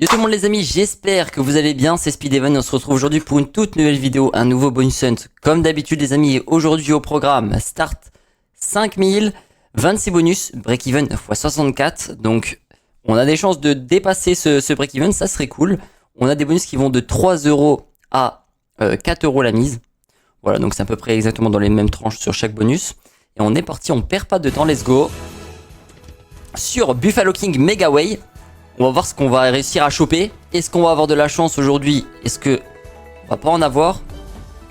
Yo tout le monde les amis, j'espère que vous allez bien, c'est Speedeven et on se retrouve aujourd'hui pour une toute nouvelle vidéo, un nouveau bonus hunt. Comme d'habitude les amis, aujourd'hui au programme, start 5000, 26 bonus, break-even x 64, donc on a des chances de dépasser ce break-even, ça serait cool. On a des bonus qui vont de 3 € à 4 € la mise, voilà donc c'est à peu près exactement dans les mêmes tranches sur chaque bonus. Et on est parti, on perd pas de temps, let's go. Sur Buffalo King Megaway. On va voir ce qu'on va réussir à choper. Est-ce qu'on va avoir de la chance aujourd'hui? Est-ce que on va pas en avoir?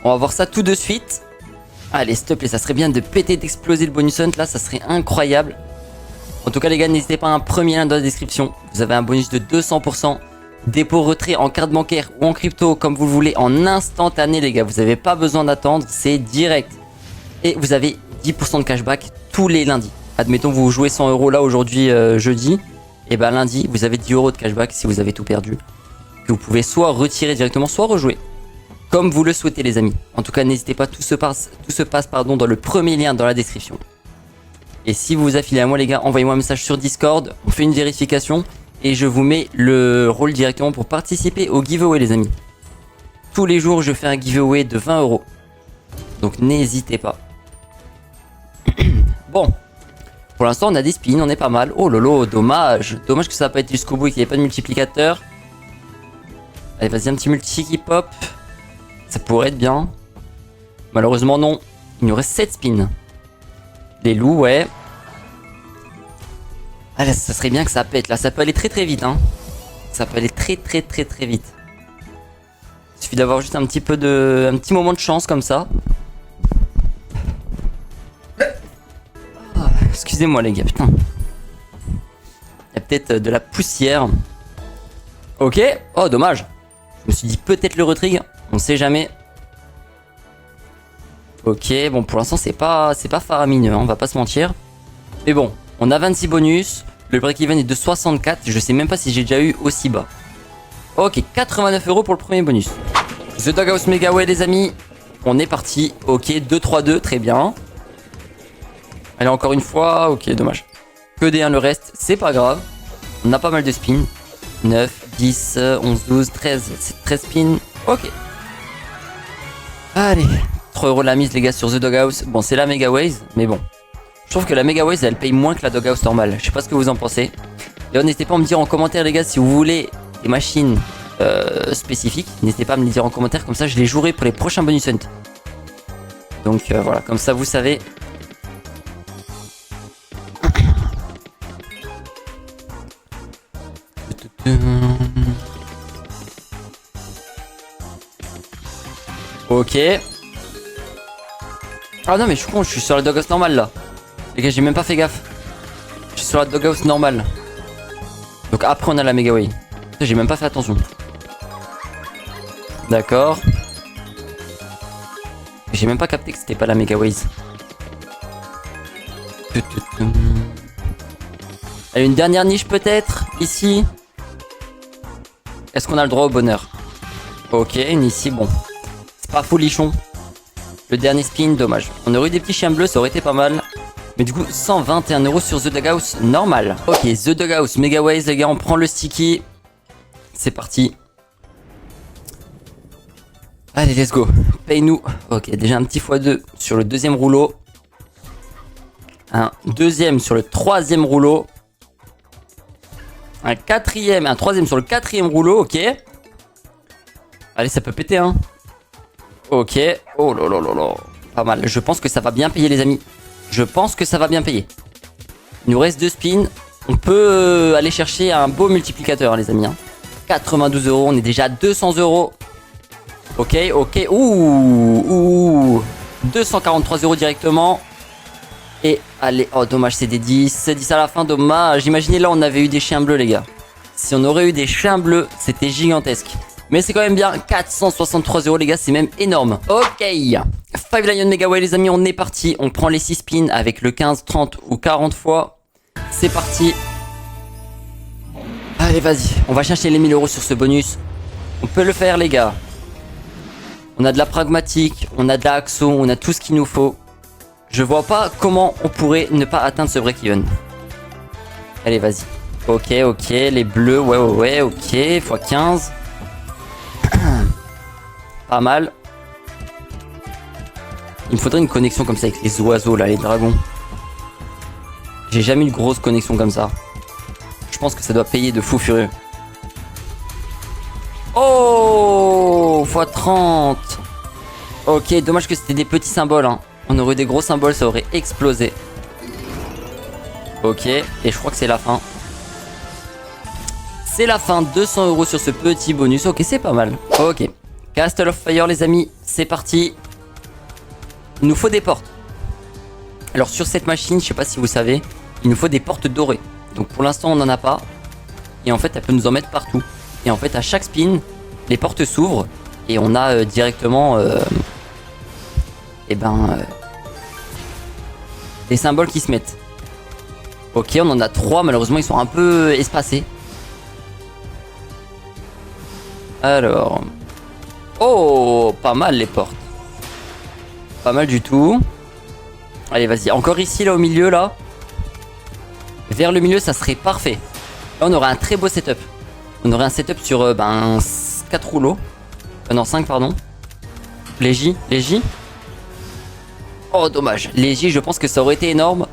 On va voir ça tout de suite. Allez, s'il te plaît, ça serait bien de péter, d'exploser le bonus hunt là, ça serait incroyable. En tout cas les gars, n'hésitez pas à un premier lien dans la description. Vous avez un bonus de 200%. Dépôt, retrait en carte bancaire ou en crypto, comme vous le voulez, en instantané les gars. Vous n'avez pas besoin d'attendre, c'est direct. Et vous avez 10% de cashback tous les lundis. Admettons vous jouez 100 € là aujourd'hui jeudi. Et ben lundi, vous avez 10 € de cashback si vous avez tout perdu. Que vous pouvez soit retirer directement, soit rejouer. Comme vous le souhaitez les amis. En tout cas, n'hésitez pas, tout se passe dans le premier lien dans la description. Et si vous vous affiliez à moi les gars, envoyez-moi un message sur Discord. On fait une vérification. Et je vous mets le rôle directement pour participer au giveaway les amis. Tous les jours, je fais un giveaway de 20 €. Donc n'hésitez pas. Bon. Pour l'instant, on a des spins, on est pas mal. Oh lolo, dommage. Dommage que ça n'a pas été jusqu'au bout et qu'il n'y ait pas de multiplicateur. Allez, vas-y, un petit multi qui pop. Ça pourrait être bien. Malheureusement, non. Il nous reste 7 spins. Les loups, ouais. Allez, ça serait bien que ça pète. Là, ça peut aller très très vite. Hein. Ça peut aller très vite. Il suffit d'avoir juste un petit moment de chance comme ça. Excusez-moi les gars, putain. Il y a peut-être de la poussière. Ok. Oh, dommage. Je me suis dit peut-être le retrig. On sait jamais. Ok, bon pour l'instant c'est pas faramineux, hein, on va pas se mentir. Mais bon, on a 26 bonus. Le break-even est de 64. Je sais même pas si j'ai déjà eu aussi bas. Ok, 89 € pour le premier bonus. The Doghouse Megaway les amis. On est parti. Ok, 2-3-2, très bien. Allez, encore une fois, ok, dommage. Que des 1 le reste, c'est pas grave. On a pas mal de spins. 9, 10, 11, 12, 13. C'est 13 spins. Ok. Allez. 3 € la mise, les gars, sur The Doghouse. Bon, c'est la Megaways, mais bon. Je trouve que la Megaways, elle paye moins que la Doghouse normale. Je sais pas ce que vous en pensez. D'ailleurs, n'hésitez pas à me dire en commentaire, les gars, si vous voulez des machines spécifiques. N'hésitez pas à me les dire en commentaire, comme ça, je les jouerai pour les prochains bonus hunt. Donc, voilà, comme ça, vous savez. Ok. Ah non mais je suis con, je suis sur la Doghouse normale là. Les gars, j'ai même pas fait gaffe. Je suis sur la Doghouse normale. Donc après on a la Megaway. J'ai même pas fait attention. D'accord. J'ai même pas capté que c'était pas la Megaways. Allez, une dernière niche peut-être ici. Est-ce qu'on a le droit au bonheur? Ok, une ici, bon. C'est pas folichon. Le dernier spin, dommage. On aurait eu des petits chiens bleus, ça aurait été pas mal. Mais du coup, 121 € sur The Doghouse normal. Ok, The Doghouse Megaways, les gars, on prend le sticky. C'est parti. Allez, let's go. Paye-nous. Ok, déjà un petit x2 sur le deuxième rouleau. Un deuxième sur le troisième rouleau. Un troisième sur le quatrième rouleau, ok. Allez, ça peut péter, hein. Ok. Oh là là là là. Pas mal. Je pense que ça va bien payer, les amis. Je pense que ça va bien payer. Il nous reste 2 spins. On peut aller chercher un beau multiplicateur, les amis. Hein. 92 €. On est déjà à 200 €. Ok, ok. Ouh. 243 € directement. Et allez, oh dommage, c'est des 10. 10 à la fin, dommage. Imaginez là, on avait eu des chiens bleus, les gars. Si on aurait eu des chiens bleus, c'était gigantesque. Mais c'est quand même bien. 463 €, les gars, c'est même énorme. Ok. 5 Lion Megaway, les amis, on est parti. On prend les 6 spins avec le 15, 30 ou 40 fois. C'est parti. Allez, vas-y. On va chercher les 1000 € sur ce bonus. On peut le faire, les gars. On a de la pragmatique, on a de la axo, on a tout ce qu'il nous faut. Je vois pas comment on pourrait ne pas atteindre ce break-even. Allez, vas-y. Ok, ok, les bleus, ouais, ok, x15. Pas mal. Il me faudrait une connexion comme ça avec les oiseaux là, les dragons. J'ai jamais eu une grosse connexion comme ça. Je pense que ça doit payer de fou furieux. Oh, x30. Ok, dommage que c'était des petits symboles. Hein. On aurait eu des gros symboles, ça aurait explosé. Ok, et je crois que c'est la fin. C'est la fin, 200 € sur ce petit bonus. Ok, c'est pas mal. Ok, Castle of Fire les amis, c'est parti. Il nous faut des portes. Alors sur cette machine, je sais pas si vous savez, il nous faut des portes dorées. Donc pour l'instant on n'en a pas. Et en fait elle peut nous en mettre partout. Et en fait à chaque spin, les portes s'ouvrent. Et on a directement des symboles qui se mettent. Ok, on en a 3, malheureusement ils sont un peu espacés. Alors... Oh, pas mal les portes. Pas mal du tout. Allez, vas-y. Encore ici, là, au milieu, là. Vers le milieu, ça serait parfait. Là, on aurait un très beau setup. On aurait un setup sur 4 rouleaux. Non, 5, pardon. Les J. Oh, dommage. Les J, je pense que ça aurait été énorme.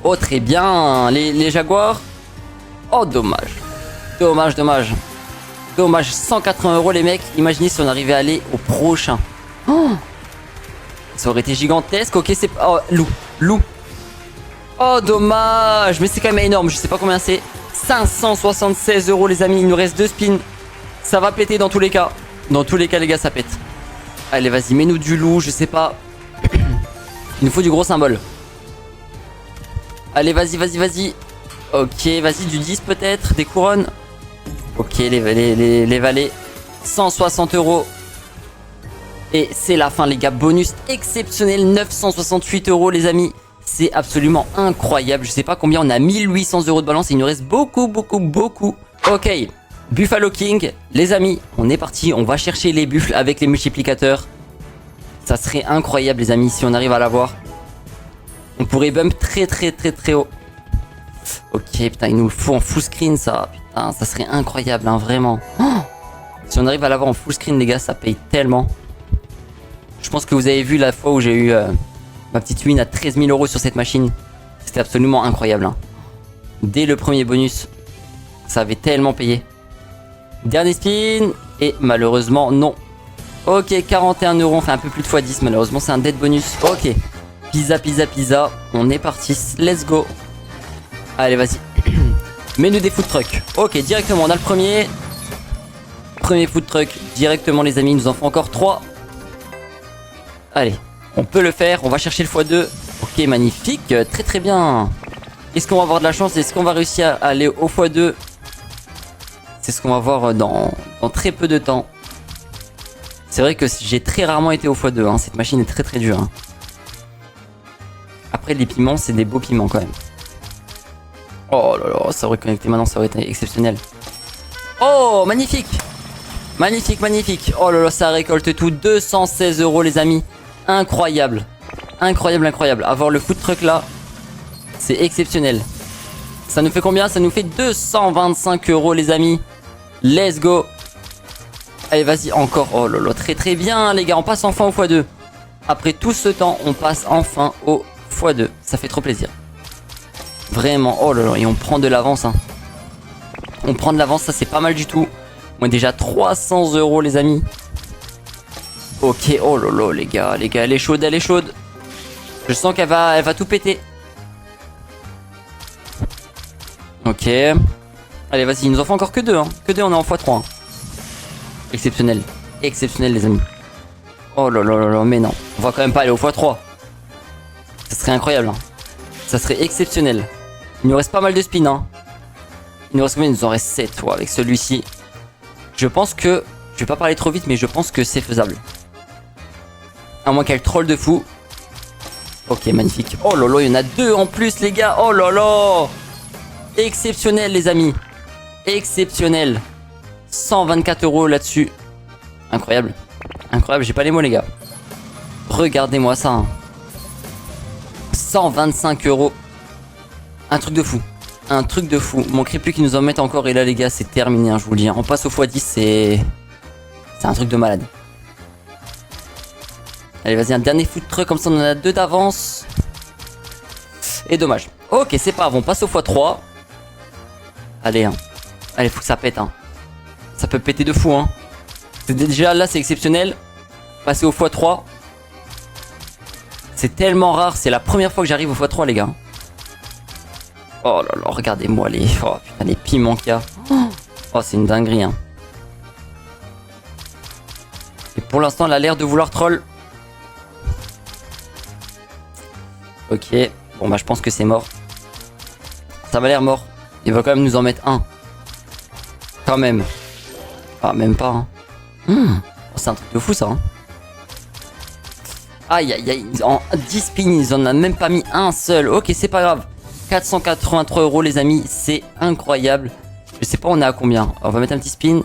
Oh, très bien. Les Jaguars. Oh, dommage. Dommage. 180 € les mecs. Imaginez si on arrivait à aller au prochain. Oh, ça aurait été gigantesque. Ok, c'est... Oh, loup. Oh, dommage. Mais c'est quand même énorme. Je sais pas combien c'est. 576 € les amis. Il nous reste 2 spins. Ça va péter dans tous les cas. Dans tous les cas, les gars, ça pète. Allez, vas-y, mets-nous du loup. Je sais pas. Il nous faut du gros symbole. Allez, vas-y. Ok, vas-y, du 10 peut-être. Des couronnes. Ok, les valets. 160 €. Et c'est la fin, les gars. Bonus exceptionnel. 968 € les amis. C'est absolument incroyable. Je sais pas combien on a. 1800 € de balance. Et il nous reste beaucoup. Ok. Buffalo King. Les amis, on est parti. On va chercher les buffles avec les multiplicateurs. Ça serait incroyable, les amis, si on arrive à l'avoir. On pourrait bump très haut. Ok, putain, il nous le faut en full screen, ça. Putain, ça serait incroyable, hein, vraiment. Oh, si on arrive à l'avoir en full screen, les gars, ça paye tellement. Je pense que vous avez vu la fois où j'ai eu ma petite win à 13 000 € sur cette machine. C'était absolument incroyable. Hein. Dès le premier bonus, ça avait tellement payé. Dernier spin. Et malheureusement, non. Ok, 41 €. On fait un peu plus de x10. Malheureusement, c'est un dead bonus. Ok. Pizza. On est parti. Let's go. Allez, vas-y. Mets-nous des food trucks. Ok, directement. On a le premier. Premier food truck. Directement, les amis. Il nous en faut encore 3. Allez. On peut le faire. On va chercher le x2. Ok, magnifique. Très bien. Est-ce qu'on va avoir de la chance? Est-ce qu'on va réussir à aller au x2? C'est ce qu'on va voir dans très peu de temps. C'est vrai que j'ai très rarement été au x2. Hein. Cette machine est très dure. Hein. Après, les piments, c'est des beaux piments quand même. Oh là là, ça aurait connecté maintenant, ça aurait été exceptionnel. Oh, magnifique. Oh là là, ça récolte tout. 216 € les amis. Incroyable. Avoir le food truck là, c'est exceptionnel. Ça nous fait combien? Ça nous fait 225 € les amis. Let's go. Allez, vas-y, encore. Oh là là, très bien les gars. On passe enfin au x2. Après tout ce temps, on passe enfin au x2. Ça fait trop plaisir. Vraiment. Oh là là, et on prend de l'avance. Hein. On prend de l'avance, ça c'est pas mal du tout. On est déjà 300 € les amis. Ok, oh là là les gars, elle est chaude. Je sens qu'elle va tout péter. Ok. Allez, vas-y, il nous en faut encore que 2. Hein. Que 2, on est en x3. Hein. Exceptionnel les amis. Oh là là, mais non. On va quand même pas aller au x3. Ça serait incroyable. Hein. Ça serait exceptionnel. Il nous reste pas mal de spins. Hein. Il nous reste combien? Il nous en reste 7 avec celui-ci. Je pense que... Je vais pas parler trop vite, mais je pense que c'est faisable. À moins qu'elle troll de fou. Ok, magnifique. Oh là là, il y en a 2 en plus, les gars. Oh là là. Exceptionnel, les amis. Exceptionnel. 124 € là-dessus. Incroyable. J'ai pas les mots, les gars. Regardez-moi ça. Hein. 125 €. Un truc de fou. Un truc de fou. Manquerait plus qu'ils nous en mettent encore. Et là, les gars, c'est terminé, hein, je vous le dis. On passe au x10, c'est un truc de malade. Allez, vas-y, un dernier food truck. Comme ça, on en a 2 d'avance. Et dommage. Ok, c'est pas grave. On passe au x3. Allez, hein. Allez, faut que ça pète, hein. Ça peut péter de fou, hein. Déjà, là, c'est exceptionnel. Passer au x3. C'est tellement rare. C'est la première fois que j'arrive au x3, les gars. Oh là là, regardez-moi les... Oh putain, les piments qu'il y a. Oh, c'est une dinguerie, hein. Et pour l'instant, elle a l'air de vouloir troll. Ok. Bon, bah, je pense que c'est mort. Ça m'a l'air mort. Il va quand même nous en mettre un. Quand même. Ah, même pas, hein. Oh, c'est un truc de fou, ça, hein. Aïe, aïe, aïe. En 10 spins, ils en ont même pas mis un seul. Ok, c'est pas grave. 483 €, les amis. C'est incroyable. Je sais pas, on est à combien. On va mettre un petit spin.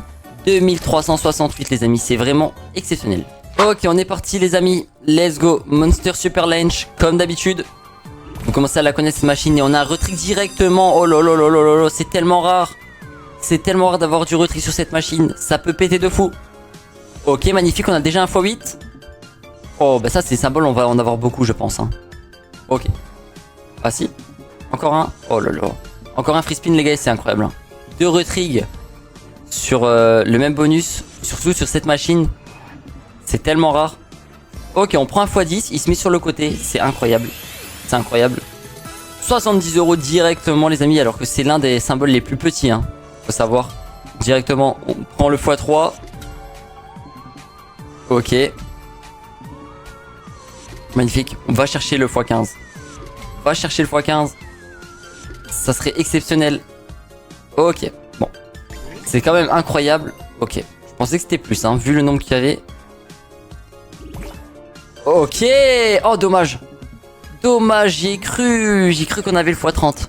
2368, les amis. C'est vraiment exceptionnel. Ok, on est parti, les amis. Let's go. Monster Super Lunch, comme d'habitude. Vous commencez à la connaître, cette machine. Et on a un retrick directement. Oh là là là là là. C'est tellement rare. C'est tellement rare d'avoir du retrick sur cette machine. Ça peut péter de fou. Ok, magnifique. On a déjà un x8. Oh, bah ça, c'est symbole. On va en avoir beaucoup, je pense, hein. Ok. Ah si. Encore un. Oh là là. Encore un free spin, les gars. C'est incroyable, hein. 2 retrigs sur le même bonus. Surtout sur cette machine. C'est tellement rare. Ok, on prend un x10. Il se met sur le côté. C'est incroyable. C'est incroyable. 70 € directement, les amis. Alors que c'est l'un des symboles les plus petits, hein. Faut savoir. Directement, on prend le x3. Ok. Magnifique. On va chercher le x15. On va chercher le x15. Ça serait exceptionnel. Ok. Bon. C'est quand même incroyable. Ok. Je pensais que c'était plus, hein, vu le nombre qu'il y avait. Ok. Oh, dommage. Dommage, j'y ai cru. J'y ai cru qu'on avait le x30.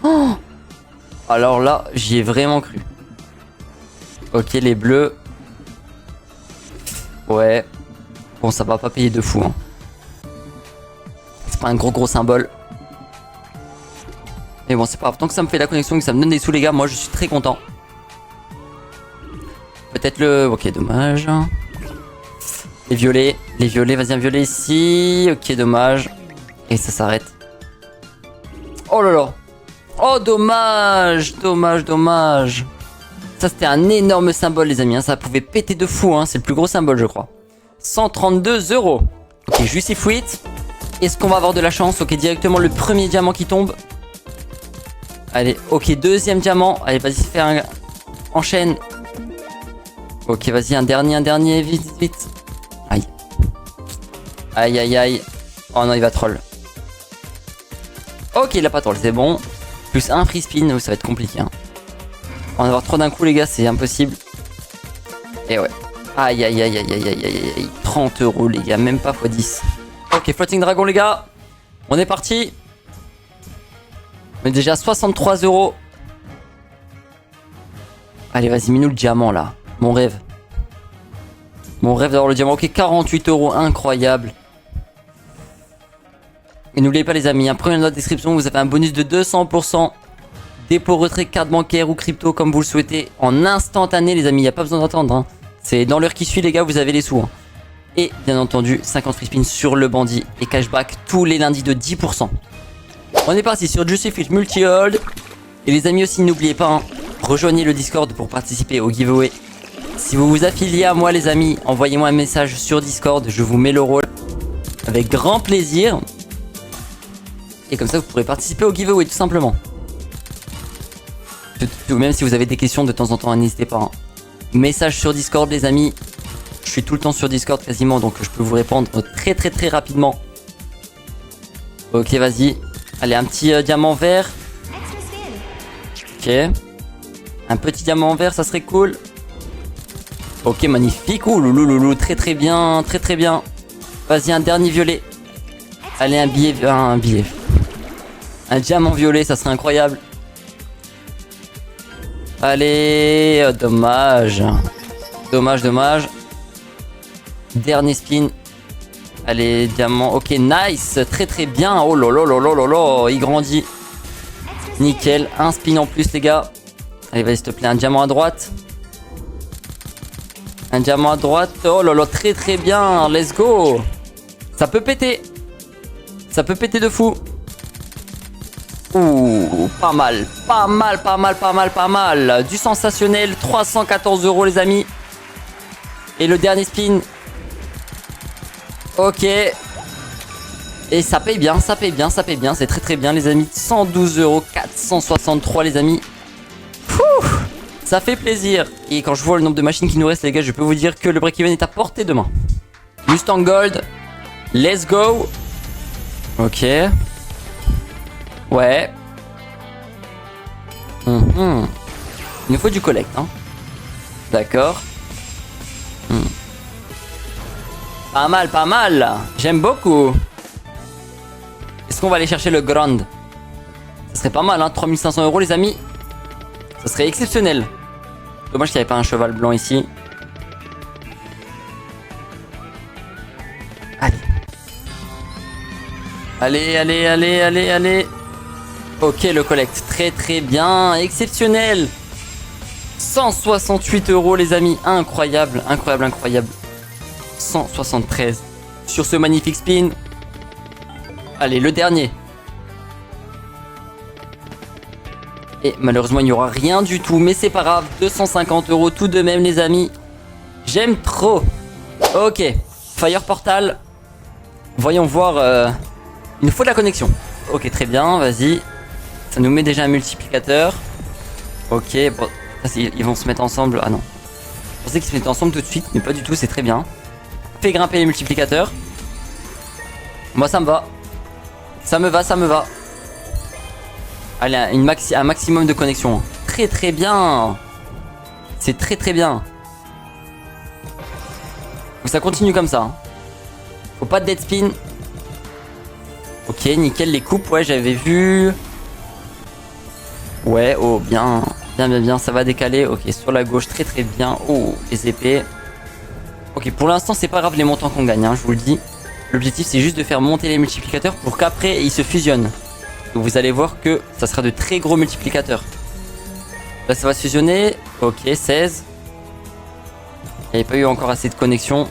Oh. Alors là, j'y ai vraiment cru. Ok, les bleus. Ouais. Bon, ça va pas payer de fou, hein. C'est pas un gros symbole. Mais bon, c'est pas grave. Tant que ça me fait la connexion, que ça me donne des sous, les gars, moi je suis très content. Peut-être le... Ok, dommage. Les violets. Les violets, vas-y, un violet ici. Ok, dommage. Et ça s'arrête. Oh là là. Oh, dommage. Dommage. Ça, c'était un énorme symbole, les amis, hein. Ça pouvait péter de fou, hein. C'est le plus gros symbole, je crois. 132 €. Ok, juste fuite. Est-ce qu'on va avoir de la chance? Ok, directement le premier diamant qui tombe. Allez, ok, deuxième diamant. Allez, vas-y, fais un... Enchaîne. Ok, vas-y, un dernier, vite. Aïe. Aïe. Oh non, il va troll. Ok, il a pas troll, c'est bon. Plus un free spin, ça va être compliqué, hein. On va en avoir 3 d'un coup, les gars, c'est impossible. Et ouais. Aïe. 30 €, les gars, même pas x10. Ok, Floating Dragon, les gars. On est parti. On est déjà à 63 €. Allez, vas-y, mets-nous le diamant, là. Mon rêve. Mon rêve d'avoir le diamant. Ok, 48 €, incroyable. Et n'oubliez pas, les amis, prenez notre description, vous avez un bonus de 200%. Dépôt, retrait, carte bancaire ou crypto, comme vous le souhaitez, en instantané, les amis. Il n'y a pas besoin d'attendre, hein. C'est dans l'heure qui suit, les gars, vous avez les sous, hein. Et bien entendu, 50 free spins sur le bandit et cashback tous les lundis de 10%. On est parti sur Juicy Fish Multi-Hold. Et les amis aussi, n'oubliez pas, hein, rejoignez le Discord pour participer au giveaway. Si vous vous affiliez à moi, les amis, envoyez-moi un message sur Discord, je vous mets le rôle avec grand plaisir. Et comme ça, vous pourrez participer au giveaway tout simplement. Même si vous avez des questions de temps en temps, n'hésitez pas, hein. Message sur Discord, les amis. Je suis tout le temps sur Discord quasiment, donc je peux vous répondre très rapidement. Ok, vas-y. Allez, un petit diamant vert. Ok. Un petit diamant vert, ça serait cool. Ok, magnifique. Ouh, loulou, très bien. Vas-y, un dernier violet. Allez, un billet. Un diamant violet, ça serait incroyable. Allez, dommage. Dernier spin. Allez, diamant. Ok, nice. Très bien. Oh là là, il grandit. Nickel, un spin en plus les gars. Allez vas-y s'il te plaît, un diamant à droite. Un diamant à droite. Oh là là, très très bien, let's go. Ça peut péter. Ça peut péter de fou. Ouh, pas mal. Pas mal, pas mal, pas mal, pas mal. Du sensationnel, 314 € les amis. Et le dernier spin. Ok. Et ça paye bien, ça paye bien, ça paye bien. C'est très très bien les amis. 112 €, 463 les amis. Ouh, ça fait plaisir. Et quand je vois le nombre de machines qui nous restent les gars, je peux vous dire que le break-even est à portée de main. Mustang Gold. Let's go. Ok. Ouais. Il nous faut du collect, hein. D'accord. Pas mal, pas mal. J'aime beaucoup. Est-ce qu'on va aller chercher le grand? Ça serait pas mal, hein. 3500 € les amis. Ça serait exceptionnel. Dommage qu'il n'y avait pas un cheval blanc ici. Allez. Allez, allez, allez, allez, allez. Ok, le collecte. Très très bien. Exceptionnel. 168 € les amis. Incroyable, incroyable, incroyable. 173. Sur ce magnifique spin. Allez, le dernier. Et malheureusement, il n'y aura rien du tout. Mais c'est pas grave. 250 € tout de même les amis. J'aime trop. Ok. Fire Portal. Voyons voir. Il nous faut de la connexion. Ok, très bien. Vas-y. Ça nous met déjà un multiplicateur. Ok, bon, ils vont se mettre ensemble. Ah non. Je pensais qu'ils se mettaient ensemble tout de suite, mais pas du tout, c'est très bien. Fais grimper les multiplicateurs. Moi ça me va. Ça me va, ça me va. Allez, un maximum de connexion. Très très bien. C'est très très bien. Faut que ça continue comme ça. Faut pas de dead spin. Ok, nickel, les coupes, ouais, j'avais vu. Ouais, oh, bien. Bien, bien, bien, ça va décaler. Ok, sur la gauche, très, très bien. Oh, les épées. Ok, pour l'instant, c'est pas grave les montants qu'on gagne, hein, je vous le dis. L'objectif, c'est juste de faire monter les multiplicateurs pour qu'après, ils se fusionnent. Donc, vous allez voir que ça sera de très gros multiplicateurs. Là, ça va se fusionner. Ok, 16. Il n'y avait pas eu encore assez de connexion.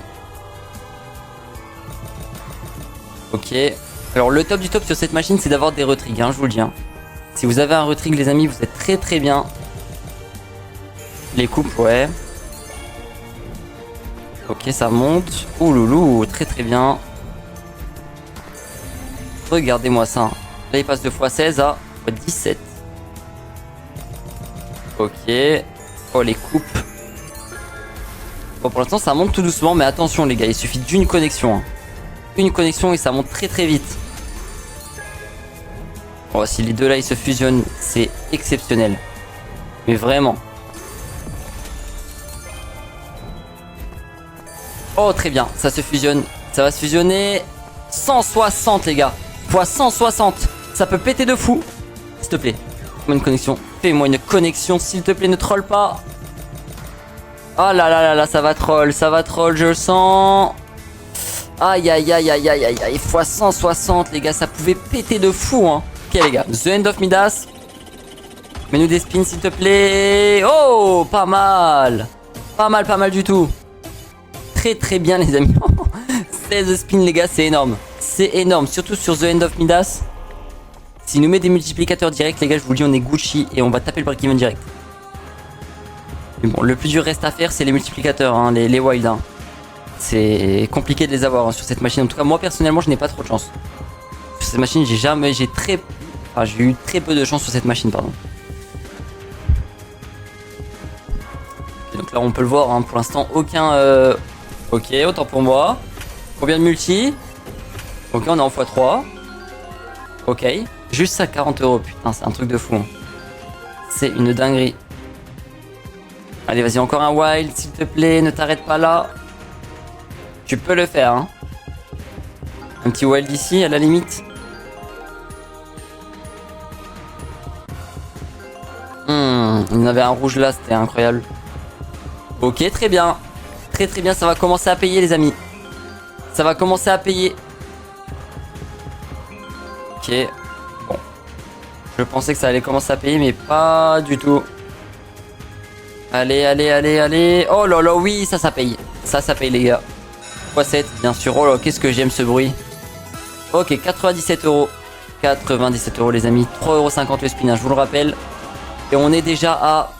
Ok. Alors, le top du top sur cette machine, c'est d'avoir des retrigs, hein, je vous le dis. Hein. Si vous avez un retrig les amis, vous êtes très très bien. Les coupes, ouais. Ok, ça monte. Ouh loulou, très très bien. Regardez-moi ça. Là, il passe de x16 à x17. Ok. Oh, les coupes. Bon, pour l'instant, ça monte tout doucement, mais attention les gars, il suffit d'une connexion. Hein. Une connexion et ça monte très très vite. Oh, si les deux là ils se fusionnent, c'est exceptionnel. Mais vraiment. Oh, très bien, ça se fusionne. Ça va se fusionner. 160 les gars. Fois 160. Ça peut péter de fou. S'il te plaît. Fais-moi une connexion. Fais-moi une connexion, s'il te plaît, ne troll pas. Oh là là là là, ça va troll, je le sens. Aïe aïe aïe aïe aïe aïe aïe. Fois 160 les gars, ça pouvait péter de fou hein. Ok les gars, The End of Midas. Mets-nous des spins s'il te plaît. Oh, pas mal. Pas mal du tout. Très très bien les amis. 16 spins les gars, c'est énorme. C'est énorme, surtout sur The End of Midas. S'il nous met des multiplicateurs directs les gars, je vous le dis, on est Gucci et on va taper le break-even direct. Mais bon, le plus dur reste à faire, c'est les multiplicateurs, hein, les wild. Hein. C'est compliqué de les avoir hein, sur cette machine. En tout cas, moi personnellement, je n'ai pas trop de chance. Sur cette machine, j'ai eu très peu de chance sur cette machine, pardon. Et donc là, on peut le voir, hein, pour l'instant, aucun... Ok, autant pour moi. Combien de multi? Ok, on est en x3. Ok. Juste ça, 40 €. Putain, c'est un truc de fou. Hein. C'est une dinguerie. Allez, vas-y, encore un wild, s'il te plaît. Ne t'arrête pas là. Tu peux le faire. Hein. Un petit wild ici, à la limite. Il y en avait un rouge là, c'était incroyable. Ok, très bien. Très très bien, ça va commencer à payer les amis. Ça va commencer à payer. Ok. Bon. Je pensais que ça allait commencer à payer, mais pas du tout. Allez, allez, allez, allez. Oh là là, oui, ça paye. Ça paye, les gars. x7, bien sûr. Oh là, qu'est-ce que j'aime ce bruit. Ok, 97 euros. 97 euros, les amis. 3,50 € le spin, hein, je vous le rappelle. Et on est déjà à...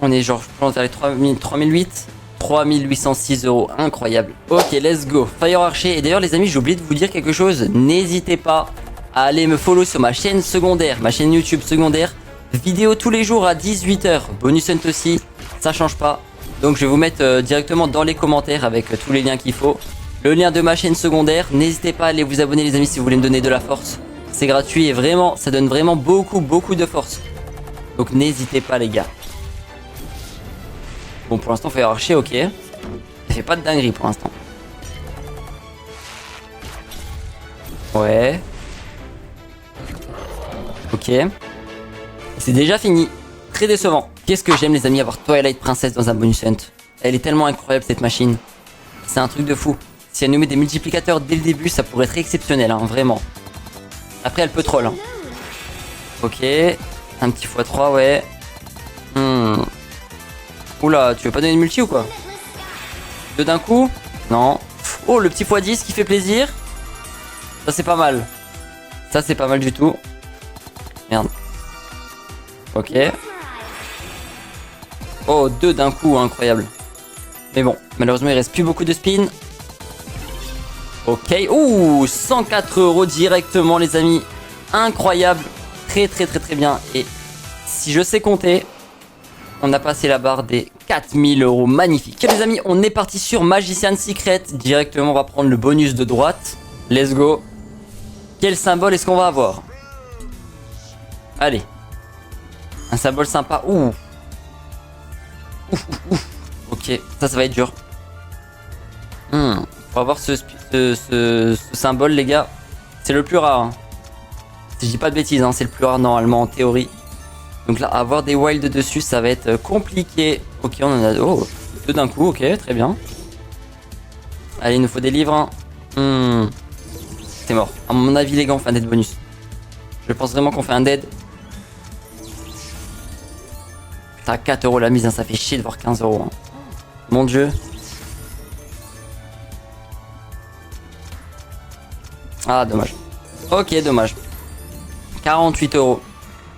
On est genre, je pense, vers les 3008. 3806 euros. Incroyable. Ok, let's go. Fire Archer. Et d'ailleurs, les amis, j'ai oublié de vous dire quelque chose. N'hésitez pas à aller me follow sur ma chaîne secondaire, ma chaîne YouTube secondaire. Vidéo tous les jours à 18 h. Bonus Hunt aussi. Ça change pas. Donc, je vais vous mettre directement dans les commentaires avec tous les liens qu'il faut. Le lien de ma chaîne secondaire. N'hésitez pas à aller vous abonner, les amis, si vous voulez me donner de la force. C'est gratuit et vraiment, ça donne vraiment beaucoup de force. Donc, n'hésitez pas, les gars. Bon, pour l'instant, Fire Archer, ok. Ça fait pas de dinguerie pour l'instant. Ouais. Ok. C'est déjà fini. Très décevant. Qu'est-ce que j'aime, les amis, avoir Twilight Princess dans un bonus hunt. Elle est tellement incroyable, cette machine. C'est un truc de fou. Si elle nous met des multiplicateurs dès le début, ça pourrait être exceptionnel, hein, vraiment. Après, elle peut troll. Hein. Ok. Un petit x3, ouais. Oula, tu veux pas donner de multi ou quoi? Deux d'un coup? Non. Oh, le petit x10 qui fait plaisir. Ça, c'est pas mal. Ça, c'est pas mal du tout. Merde. Ok. Oh, deux d'un coup, incroyable. Mais bon, malheureusement, il reste plus beaucoup de spin. Ok. Ouh, 104 € directement, les amis. Incroyable. Très bien. Et si je sais compter, on a passé la barre des 4000 €. Magnifique. Les amis, on est parti sur Magician Secret. Directement, on va prendre le bonus de droite. Let's go. Quel symbole est-ce qu'on va avoir? Allez. Un symbole sympa. Ouh. Ouf. Ok, ça va être dur. On va voir ce symbole, les gars. C'est le plus rare. Hein. Si je dis pas de bêtises, hein, c'est le plus rare normalement en théorie. Donc là, avoir des wilds dessus, ça va être compliqué. Ok, on en a deux d'un coup. Ok, très bien. Allez, il nous faut des livres. Hein. C'est mort. À mon avis, les gars, on fait un dead bonus. Je pense vraiment qu'on fait un dead. Putain, 4 € la mise, hein, ça fait chier de voir 15 €. Hein. Mon dieu. Ah, dommage. Ok, dommage. 48 €.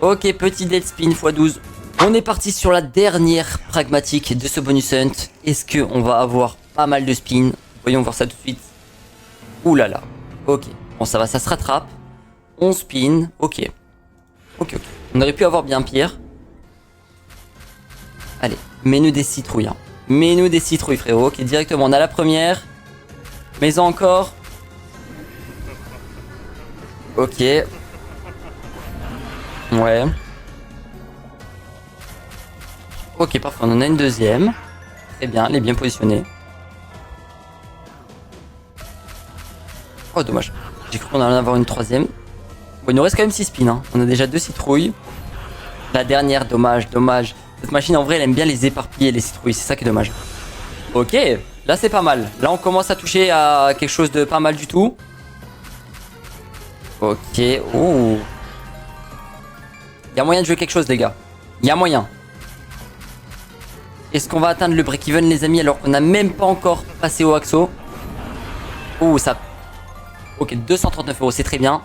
Ok, petit dead spin x12. On est parti sur la dernière pragmatique de ce bonus hunt. Est-ce qu'on va avoir pas mal de spin? Voyons voir ça tout de suite. Ouh là là. Ok. Bon, ça va, ça se rattrape. On spin. Ok. Ok. On aurait pu avoir bien pire. Allez, mets-nous des citrouilles. Hein. Mets-nous des citrouilles, frérot. Ok, directement, on a la première. Mais encore. Ok. Ouais. Ok, parfait, on en a une deuxième. Très bien, elle est bien positionnée. Oh, dommage. J'ai cru qu'on allait en avoir une troisième. Bon, il nous reste quand même 6 spins. Hein. On a déjà 2 citrouilles. La dernière, dommage. Cette machine, en vrai, elle aime bien les éparpiller, les citrouilles. C'est ça qui est dommage. Ok, là, c'est pas mal. Là, on commence à toucher à quelque chose de pas mal du tout. Ok, ouh. Il y a moyen de jouer quelque chose, les gars. Il y a moyen. Est-ce qu'on va atteindre le break-even, les amis, alors qu'on n'a même pas encore passé au Axo? Ouh, ça... Ok, 239 €, c'est très bien.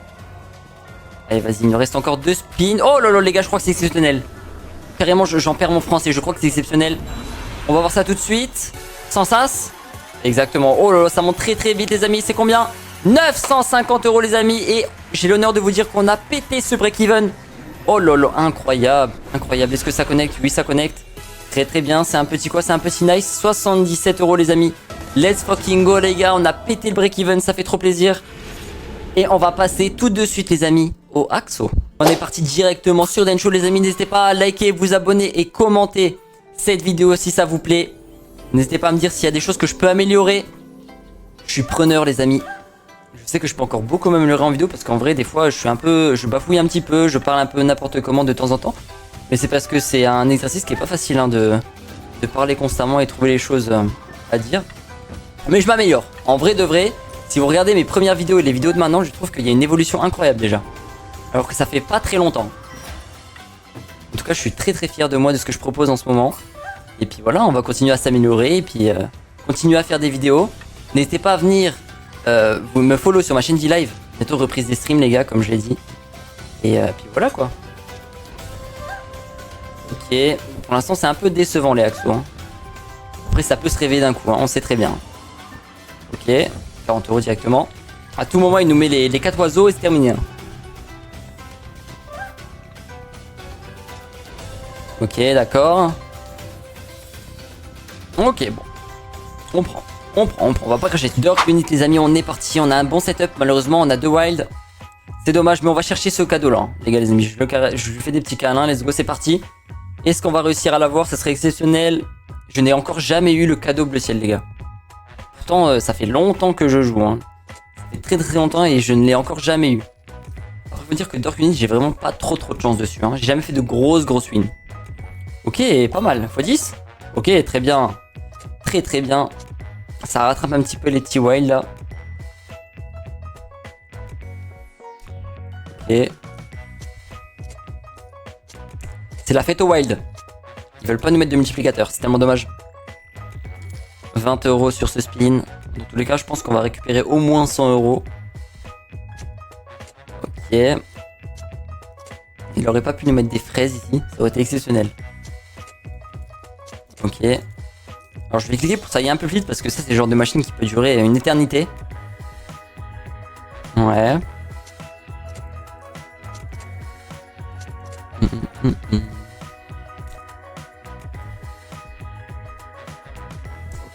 Allez, vas-y, il nous reste encore 2 spins. Oh là là, les gars, je crois que c'est exceptionnel. Carrément, j'en perds mon français, je crois que c'est exceptionnel. On va voir ça tout de suite. Sans sas. Exactement. Oh là là, ça monte très vite, les amis. C'est combien? 950 €, les amis. Et j'ai l'honneur de vous dire qu'on a pété ce break-even. Oh là là, incroyable. Incroyable. Est-ce que ça connecte? Oui, ça connecte. Très bien. C'est un petit quoi? C'est un petit nice. 77 €, les amis. Let's fucking go, les gars. On a pété le break-even. Ça fait trop plaisir. Et on va passer tout de suite, les amis, au Axo. On est parti directement sur Densho, les amis. N'hésitez pas à liker, vous abonner et commenter cette vidéo si ça vous plaît. N'hésitez pas à me dire s'il y a des choses que je peux améliorer. Je suis preneur, les amis. Je sais que je peux encore beaucoup m'améliorer en vidéo parce qu'en vrai, des fois, je bafouille un petit peu, je parle un peu n'importe comment de temps en temps. Mais c'est parce que c'est un exercice qui est pas facile hein, de parler constamment et trouver les choses à dire. Mais je m'améliore. En vrai de vrai, si vous regardez mes premières vidéos et les vidéos de maintenant, je trouve qu'il y a une évolution incroyable déjà. Alors que ça fait pas très longtemps. En tout cas, je suis très très fier de moi, de ce que je propose en ce moment. Et puis voilà, on va continuer à s'améliorer et puis continuer à faire des vidéos. N'hésitez pas à venir vous me follow sur ma chaîne V-Live. Bientôt reprise des streams les gars, comme je l'ai dit. Et puis voilà quoi. Ok, pour l'instant c'est un peu décevant les Axos. Hein. Après ça peut se réveiller d'un coup, hein, on sait très bien. Ok, 40 € directement. À tout moment il nous met les 4 oiseaux et c'est terminé. Hein. Ok, d'accord. Ok, bon. On prend. On va pas cracher. Dark Unit les amis, on est parti. On a un bon setup. Malheureusement, on a 2 wild. C'est dommage, mais on va chercher ce cadeau-là. Les gars, les amis, je lui fais des petits câlins. Let's go, c'est parti. Est-ce qu'on va réussir à l'avoir? Ça serait exceptionnel. Je n'ai encore jamais eu le cadeau bleu ciel, les gars. Pourtant, ça fait longtemps que je joue. Hein. Ça fait très très longtemps et je ne l'ai encore jamais eu. Alors, je veux dire que Dark Unit, j'ai vraiment pas trop de chance dessus. Hein. J'ai jamais fait de grosses wins. Ok, pas mal. x10. Ok, très bien. Très très bien. Ça rattrape un petit peu les petits wild là. Ok. C'est la fête au wild. Ils veulent pas nous mettre de multiplicateur, c'est tellement dommage. 20 € sur ce spin. Dans tous les cas, je pense qu'on va récupérer au moins 100 €. Ok. Il aurait pas pu nous mettre des fraises ici, ça aurait été exceptionnel. Ok. Alors je vais cliquer pour ça y est un peu vite parce que ça c'est le genre de machine qui peut durer une éternité. Ouais.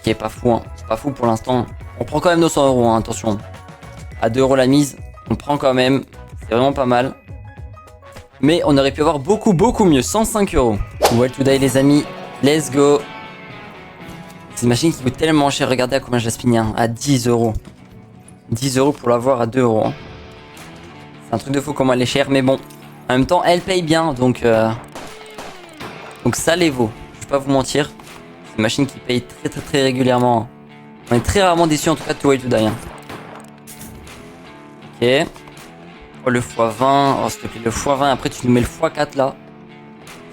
Ok, pas fou, hein. Pas fou pour l'instant. On prend quand même nos 100 €, hein, attention. À 2 € la mise, on prend quand même. C'est vraiment pas mal. Mais on aurait pu avoir beaucoup mieux. 105 €. Well today les amis, let's go. C'est une machine qui coûte tellement cher. Regardez à combien je la spin, hein. À 10 €. 10 € pour l'avoir à 2 €. Hein. C'est un truc de fou comment elle est chère. Mais bon, en même temps, elle paye bien. Donc ça les vaut. Je vais pas vous mentir. C'est une machine qui paye très régulièrement. On est très rarement déçus en tout cas de Way to Die. Hein. Ok. Oh, le x20. Oh, s'il te plaît, le x20. Après, tu nous mets le x4 là.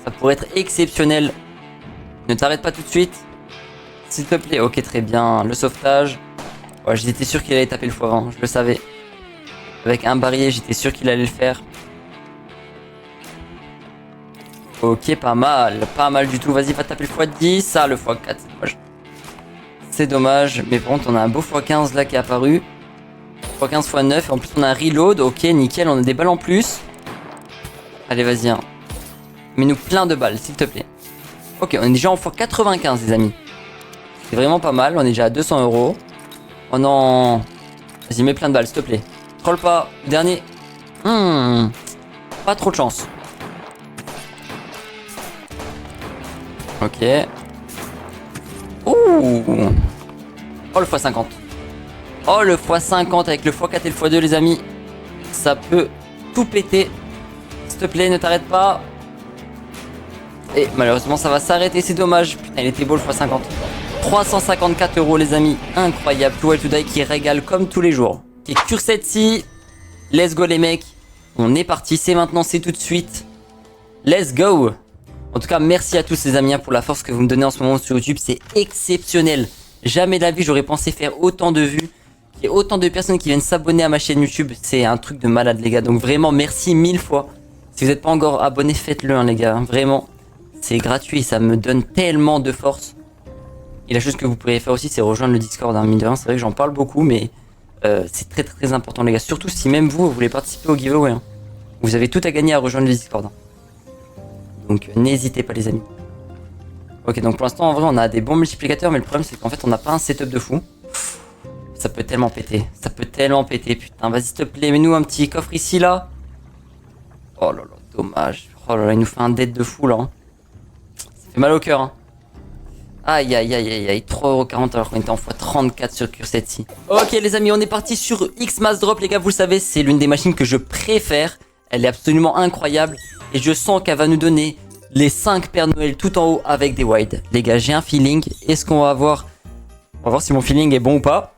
Ça pourrait être exceptionnel. Ne t'arrête pas tout de suite. S'il te plaît. Ok, très bien. Le sauvetage. Ouais, j'étais sûr qu'il allait taper le x20. Je le savais. Avec un barillet, j'étais sûr qu'il allait le faire. Ok, pas mal. Pas mal du tout. Vas-y, va taper le x10. Ça, le x4. C'est dommage. C'est dommage. Mais par contre, on a un beau x15 là qui est apparu. x15, x9. Et en plus, on a un reload. Ok, nickel. On a des balles en plus. Allez, vas-y. Hein. Mets-nous plein de balles, s'il te plaît. Ok, on est déjà en x95, les amis. C'est vraiment pas mal. On est déjà à 200 €. Oh non. Vas-y, mets plein de balles, s'il te plaît. Troll pas. Dernier. Pas trop de chance. Ok. Ouh. Oh, le x50. Oh, le x50 avec le x4 et le x2, les amis. Ça peut tout péter. S'il te plaît, ne t'arrête pas. Et malheureusement, ça va s'arrêter. C'est dommage. Putain, il était beau le x50. 354 €, les amis. Incroyable. Too Well To Die qui régale comme tous les jours. Et cure cette ci. Let's go, les mecs. On est parti. C'est maintenant, c'est tout de suite. Let's go. En tout cas, merci à tous les amis pour la force que vous me donnez en ce moment sur YouTube. C'est exceptionnel. Jamais de la vie, j'aurais pensé faire autant de vues. Il y a autant de personnes qui viennent s'abonner à ma chaîne YouTube. C'est un truc de malade, les gars. Donc vraiment, merci 1000 fois. Si vous n'êtes pas encore abonné, faites-le, hein, les gars. Vraiment, c'est gratuit. Ça me donne tellement de force. Et la chose que vous pourriez faire aussi, c'est rejoindre le Discord. Hein, mine de rien, c'est vrai que j'en parle beaucoup, mais c'est très important, les gars. Surtout si même vous voulez participer au giveaway. Hein. Vous avez tout à gagner à rejoindre le Discord. Hein. Donc n'hésitez pas, les amis. Ok, donc pour l'instant, en vrai, on a des bons multiplicateurs, mais le problème, c'est qu'en fait, on n'a pas un setup de fou. Ça peut tellement péter. Ça peut tellement péter, putain. Vas-y, s'il te plaît, mets-nous un petit coffre ici, là. Oh là là, dommage. Oh là là, il nous fait un dead de fou, là. Hein. Ça fait mal au cœur, hein. Aïe, 3,40 € alors qu'on était en x34 sur Cursetsi. Ok, les amis, on est parti sur X-Mass Drop, les gars. Vous le savez, c'est l'une des machines que je préfère. Elle est absolument incroyable. Et je sens qu'elle va nous donner les 5 Pères Noël tout en haut avec des wild. Les gars, j'ai un feeling. Est-ce qu'on va voir... On va voir si mon feeling est bon ou pas.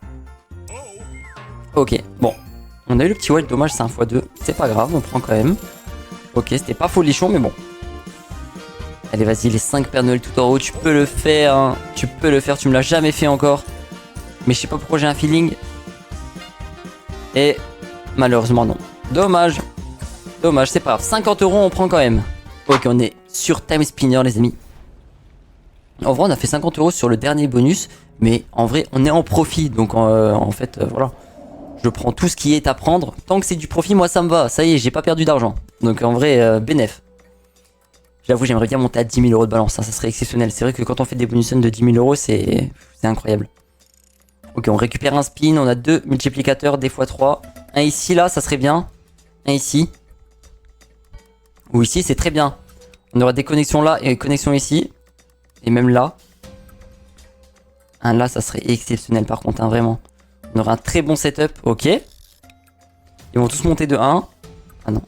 Ok, bon. On a eu le petit wild, dommage, c'est un x2. C'est pas grave, on prend quand même. Ok, c'était pas folichon, mais bon. Allez, vas-y, les 5 Pères Noël tout en haut, tu peux le faire. Hein. Tu peux le faire, tu me l'as jamais fait encore. Mais je sais pas pourquoi j'ai un feeling. Et malheureusement, non. Dommage. Dommage, c'est pas grave. 50 euros, on prend quand même. Ok, on est sur Time Spinner, les amis. En vrai, on a fait 50 euros sur le dernier bonus. Mais en vrai, on est en profit. Donc, en fait, voilà. Je prends tout ce qui est à prendre. Tant que c'est du profit, moi, ça me va. Ça y est, j'ai pas perdu d'argent. Donc, en vrai, bénéf. J'avoue, j'aimerais bien monter à 10 000 euros de balance. Hein, ça serait exceptionnel. C'est vrai que quand on fait des bonus de 10 000 euros, c'est incroyable. Ok, on récupère un spin. On a 2 multiplicateurs, des fois 3. Un ici, là, ça serait bien. Un ici. Ou ici, c'est très bien. On aura des connexions là et connexions ici. Et même là. Un là, ça serait exceptionnel par contre, hein, vraiment. On aura un très bon setup. Ok. Ils vont tous monter de 1. Ah non.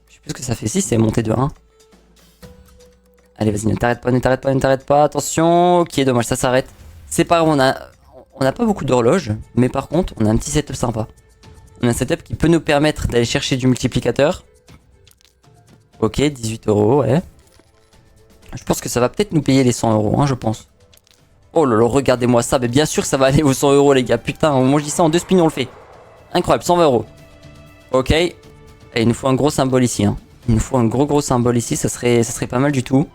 Je sais plus ce que ça fait. Si, c'est monter de 1. Allez, vas-y, ne t'arrête pas, ne t'arrête pas, ne t'arrête pas. Attention. Ok, dommage, ça s'arrête. C'est pas grave, on a pas beaucoup d'horloges. Mais par contre, on a un petit setup sympa. On a un setup qui peut nous permettre d'aller chercher du multiplicateur. Ok, 18 euros, ouais. Je pense que ça va peut-être nous payer les 100 euros, hein, je pense. Oh là là, regardez-moi ça. Mais bien sûr que ça va aller aux 100 euros, les gars. Putain, moi je dis ça en 2 spins, on le fait. Incroyable, 120 euros. Ok. Et il nous faut un gros symbole ici. Hein. Il nous faut un gros symbole ici. Ça serait pas mal du tout.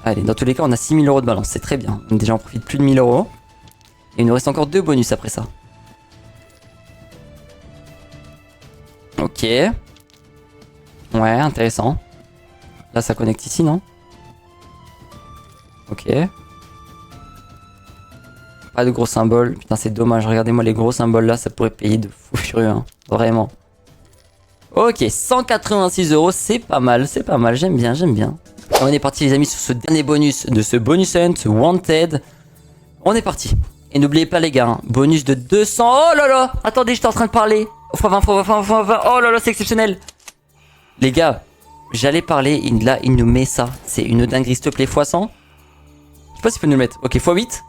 Allez, dans tous les cas, on a 6000 euros de balance. C'est très bien. Déjà, on profite plus de 1000 euros. Et il nous reste encore 2 bonus après ça. Ok. Ouais, intéressant. Là, ça connecte ici, non? Ok. Pas de gros symboles. Putain, c'est dommage. Regardez-moi les gros symboles là, ça pourrait payer de fou furieux. Hein. Vraiment. Ok, 186 euros, c'est pas mal, c'est pas mal. J'aime bien, j'aime bien. On est parti, les amis, sur ce dernier bonus de ce bonus hunt Wanted. On est parti. Et n'oubliez pas, les gars, hein, bonus de 200. Oh là là! Attendez, j'étais en train de parler. x20, x20, x20. Oh là là, c'est exceptionnel. Les gars, j'allais parler. Là, il nous met ça. C'est une dinguerie, s'il te plaît, x100. Je sais pas s'il peut nous le mettre. Ok, x8.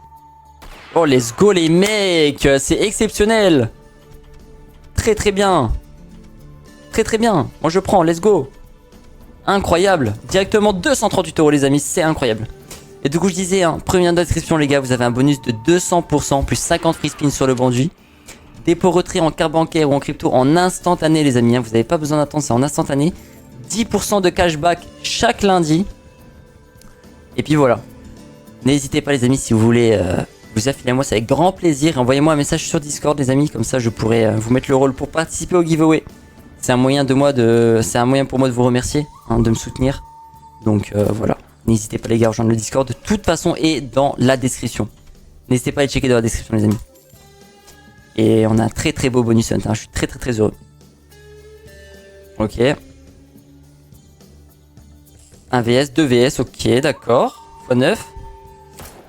Oh, let's go, les mecs. C'est exceptionnel. Très, très bien. Très, très bien. Moi, je prends. Let's go. Incroyable. Directement 238 euros, les amis. C'est incroyable. Et du coup, je disais, hein, premier lien de description, les gars, vous avez un bonus de 200%, plus 50 free spins sur le banduit. Dépôt retrait en carte bancaire ou en crypto en instantané, les amis. Hein, vous n'avez pas besoin d'attendre, c'est en instantané. 10% de cashback chaque lundi. Et puis voilà. N'hésitez pas, les amis, si vous voulez vous affiler à moi, c'est avec grand plaisir. Envoyez-moi un message sur Discord, les amis, comme ça je pourrai vous mettre le rôle pour participer au giveaway. C'est un moyen pour moi de vous remercier, hein, de me soutenir. Donc voilà. N'hésitez pas, les gars, à rejoindre le Discord. De toute façon, est dans la description. N'hésitez pas à aller checker dans la description, les amis. Et on a un très très beau bonus hunt. Hein. Je suis très très très heureux. Ok. 1 VS, 2 VS, ok, d'accord. x9.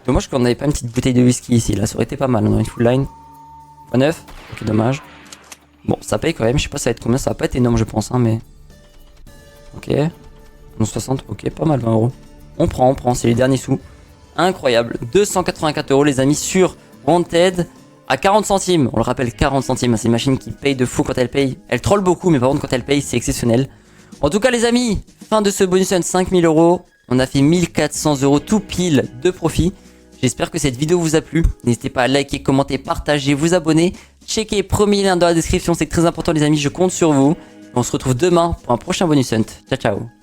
Dommage qu'on n'avait pas une petite bouteille de whisky ici. Là, ça aurait été pas mal. On aurait une full line. x9. Ok, dommage. Bon, ça paye quand même. Je sais pas ça va être combien. Ça va pas être énorme, je pense. Hein, mais. Ok. 11,60. Ok, pas mal, 20 euros. On prend. C'est les derniers sous. Incroyable. 284 euros, les amis, sur Wanted. À 40 centimes. On le rappelle, 40 centimes. C'est une machine qui paye de fou quand elle paye. Elle troll beaucoup, mais par contre, quand elle paye, c'est exceptionnel. En tout cas, les amis, fin de ce bonus hunt, 5000 euros. On a fait 1400 euros tout pile de profit. J'espère que cette vidéo vous a plu. N'hésitez pas à liker, commenter, partager, vous abonner. Checkez premier lien dans la description, c'est très important, les amis. Je compte sur vous. On se retrouve demain pour un prochain bonus hunt. Ciao, ciao.